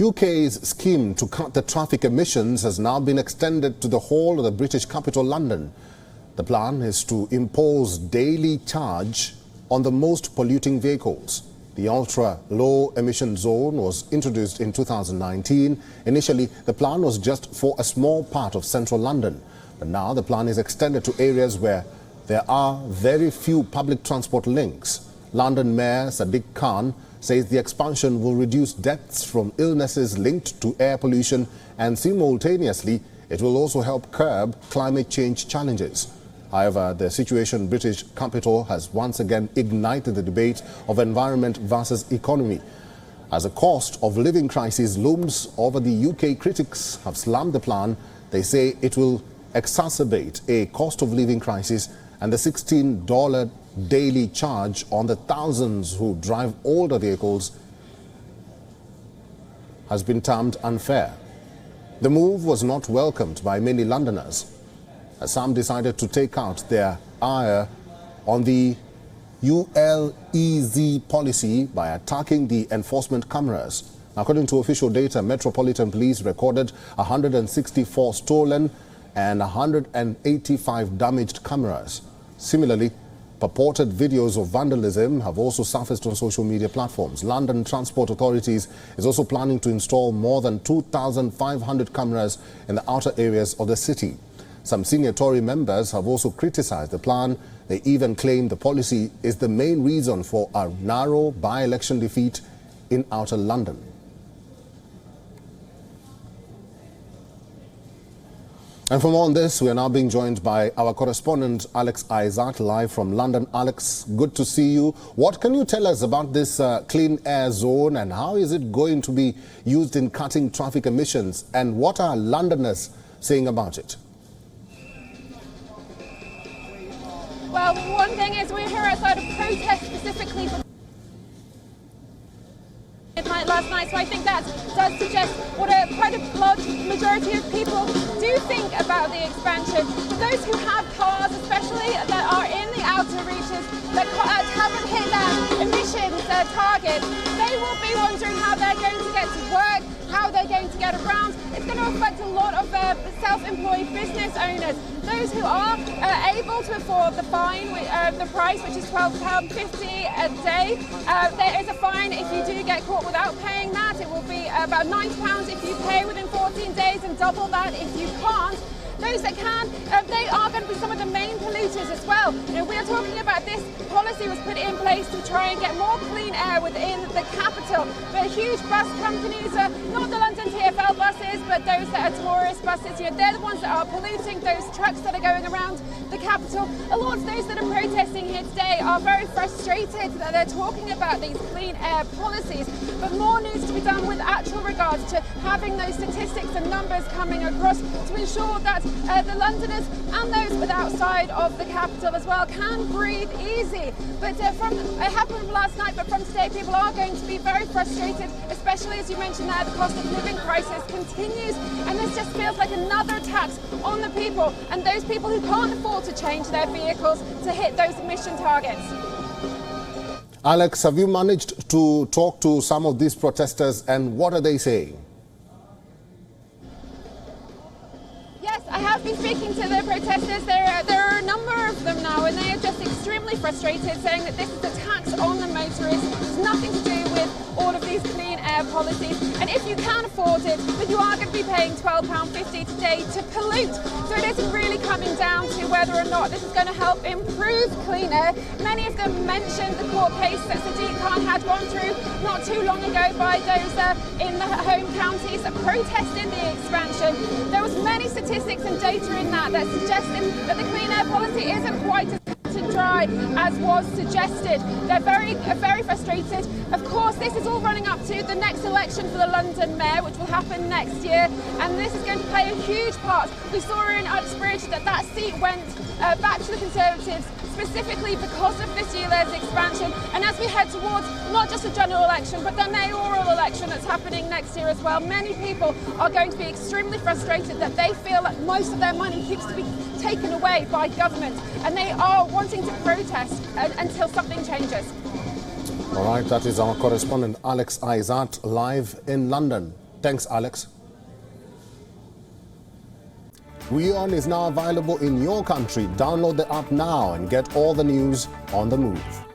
UK's scheme to cut the traffic emissions has now been extended to the whole of the British capital, London. The plan is to impose daily charge on the most polluting vehicles. The ultra-low emission zone was introduced in 2019. Initially, the plan was just for a small part of central London. But now the plan is extended to areas where there are very few public transport links. London Mayor Sadiq Khan says the expansion will reduce deaths from illnesses linked to air pollution, and simultaneously it will also help curb climate change challenges. However, the situation in British capital has once again ignited the debate of environment versus economy. As a cost of living crisis looms over the UK, critics have slammed the plan. They say it will exacerbate a cost of living crisis, and the $16 daily charge on the thousands who drive older vehicles has been termed unfair. The move was not welcomed by many Londoners, as some decided to take out their ire on the ULEZ policy by attacking the enforcement cameras. According to official data, Metropolitan Police recorded 164 stolen and 185 damaged cameras. Similarly, purported videos of vandalism have also surfaced on social media platforms. London Transport Authorities is also planning to install more than 2,500 cameras in the outer areas of the city. Some senior Tory members have also criticised the plan. They even claim the policy is the main reason for a narrow by-election defeat in outer London. And for more on this, we are now being joined by our correspondent Alex Isaac, live from London. Alex, good to see you. What can you tell us about this clean air zone, and how is it going to be used in cutting traffic emissions, and what are Londoners saying about it? Well, one thing is we're here outside a protest specifically for midnight last night, so I think that does suggest what quite a large majority of people do think about the expansion. For those who have cars, especially that are in the outer reaches, that haven't hit that emissions target, they will be wondering how they're going to get to work, how they're going to get around. It's going to affect a lot of self-employed business owners. Those who are able to afford the fine, the price, which is £12.50 a day. There is a fine if you do get caught without paying that. It will be about £90 if you pay within 14 days and double that if you can't. Those that can, they are going to be some of the main polluters as well. You know, we are talking about this policy was put in place to try and get more clean air within the capital. But huge bus companies, not the London TfL buses, but those that are tourist buses, you know, they're the ones that are polluting, those trucks that are going around the capital. A lot of those that are protesting here today are very frustrated that they're talking about these clean air policies. But more needs to be done with actual regards to having those statistics and numbers coming across to ensure that the Londoners and those outside of the capital as well can breathe easy. But it happened last night, but from today people are going to be very frustrated, especially as you mentioned there, the cost of living crisis continues, and this just feels like another tax on the people and those people who can't afford to change their vehicles to hit those emission targets. Alex, have you managed to talk to some of these protesters, and what are they saying? I have been speaking to the protesters. There are a number of them now, and they are just extremely frustrated, saying that this is a tax on the motorists. It's nothing to do with all of these clean air policies. And if you can afford it, then you are going to be paying £12.50 today to pollute. So it isn't really coming down to whether or not this is going to help improve clean air. Many of them mentioned the court case that Sadiq Khan had gone through not too long ago by those in the home counties that protested the expansion. There was many statistics and data in that suggesting that the clean air policy isn't quite as cut and dry as was suggested. They're very frustrated. Of course, this is all running up to the next election for the London Mayor, which will happen next year, and this is going to play a huge part. We saw in Uxbridge that seat went back to the Conservatives specifically because of this ULEZ expansion, and as we head towards not just a general election but the mayoral election that's happening next year as well, many people are going to be extremely frustrated that they feel that most of their money keeps to be taken away by government, and they are wanting to protest until something changes. All right, that is our correspondent Alex Isaac live in London. Thanks, Alex. WION is now available in your country. Download the app now and get all the news on the move.